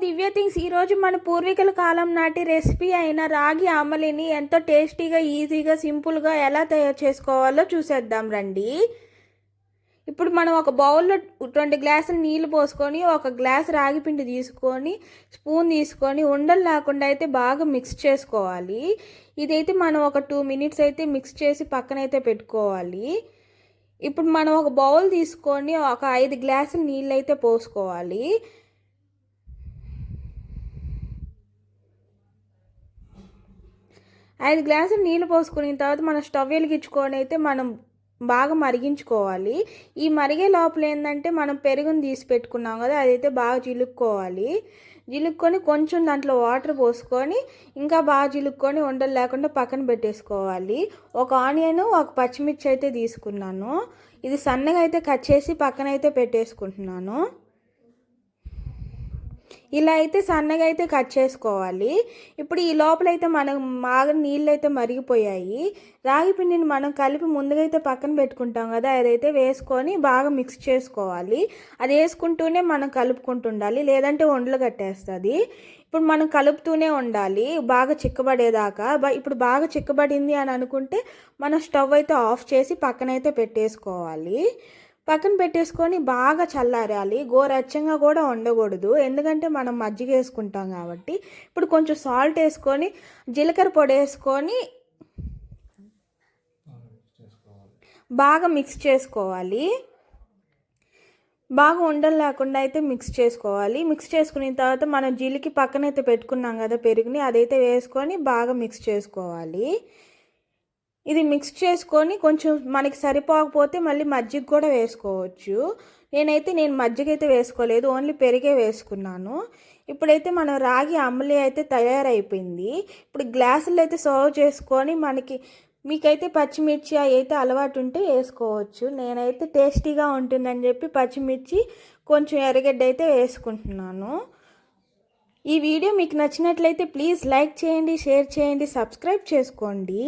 దివ్య things. ఈరోజు మన పూర్వీకుల కాలం నాటి రెసిపీ అయిన రాగి అంబలిని ఎంతో టేస్టీగా, ఈజీగా, సింపుల్గా ఎలా తయారు చేసుకోవాలో చూసేద్దాం రండి. ఇప్పుడు మనం ఒక బౌల్లో 2 గ్లాసులు నీళ్ళు పోసుకొని, ఒక గ్లాస్ రాగి పిండి తీసుకొని, స్పూన్ తీసుకొని, ఉండలు లేకుండా అయితే బాగా మిక్స్ చేసుకోవాలి. ఇదైతే మనం ఒక 2 మినిట్స్ అయితే మిక్స్ చేసి పక్కనైతే పెట్టుకోవాలి. ఇప్పుడు మనం ఒక బౌల్ తీసుకొని ఒక 5 గ్లాసులు నీళ్ళు అయితే పోసుకోవాలి. 5 గ్లాసులు నీళ్ళు పోసుకున్న తర్వాత మనం స్టవ్ వెలిగించుకొని అయితే మనం బాగా మరిగించుకోవాలి. ఈ మరిగే లోపల ఏంటంటే మనం పెరుగుని తీసి పెట్టుకున్నాం కదా, అదైతే బాగా జిలుక్కోవాలి. జిలుక్కొని కొంచెం దాంట్లో వాటర్ పోసుకొని ఇంకా బాగా జిలుక్కొని ఉండలు లేకుండా పక్కన పెట్టేసుకోవాలి. ఒక ఆనియన్, ఒక పచ్చిమిర్చి అయితే తీసుకున్నాను. ఇది సన్నగా అయితే కట్ చేసి పక్కన అయితే పెట్టేసుకుంటున్నాను. ఇలా అయితే సన్నగా అయితే కట్ చేసుకోవాలి. ఇప్పుడు ఈ లోపలైతే మనం బాగా నీళ్ళు అయితే మరిగిపోయాయి. రాగి పిండిని మనం కలిపి ముందుగా అయితే పక్కన పెట్టుకుంటాం కదా, అదైతే వేసుకొని బాగా మిక్స్ చేసుకోవాలి. అది వేసుకుంటూనే మనం కలుపుకుంటూ ఉండాలి, లేదంటే ఉండలు కట్టేస్తుంది. ఇప్పుడు మనం కలుపుతూనే ఉండాలి బాగా చిక్కబడేదాకా. ఇప్పుడు బాగా చిక్కబడింది అని అనుకుంటే మనం స్టవ్ అయితే ఆఫ్ చేసి పక్కనైతే పెట్టేసుకోవాలి. పక్కన పెట్టేసుకొని బాగా చల్లారాలి. గోరచ్చంగా కూడా ఉండకూడదు, ఎందుకంటే మనం మజ్జిగ వేసుకుంటాం కాబట్టి. ఇప్పుడు కొంచెం సాల్ట్ వేసుకొని, జీలకర్ర పొడి వేసుకొని బాగా మిక్స్ చేసుకోవాలి. బాగా ఉండలు లేకుండా అయితే మిక్స్ చేసుకోవాలి. మిక్స్ చేసుకున్న తర్వాత మనం జీలికి పక్కనైతే పెట్టుకున్నాం కదా పెరుగుని, అదైతే వేసుకొని బాగా మిక్స్ చేసుకోవాలి. ఇది మిక్స్ చేసుకొని కొంచెం మనకి సరిపోకపోతే మళ్ళీ మజ్జిగ కూడా వేసుకోవచ్చు. నేను మజ్జిగ అయితే వేసుకోలేదు, ఓన్లీ పెరిగే వేసుకున్నాను. ఇప్పుడైతే మనం రాగి అంబలి అయితే తయారైపోయింది. ఇప్పుడు గ్లాసుల్లో అయితే సర్వ్ చేసుకొని మీకైతే పచ్చిమిర్చి అయితే అలవాటు ఉంటే వేసుకోవచ్చు. నేనైతే టేస్టీగా ఉంటుందని చెప్పి పచ్చిమిర్చి కొంచెం ఎర్రగడ్డ అయితే వేసుకుంటున్నాను. ఈ వీడియో మీకు నచ్చినట్లయితే ప్లీజ్ లైక్ చేయండి, షేర్ చేయండి, సబ్స్క్రైబ్ చేసుకోండి.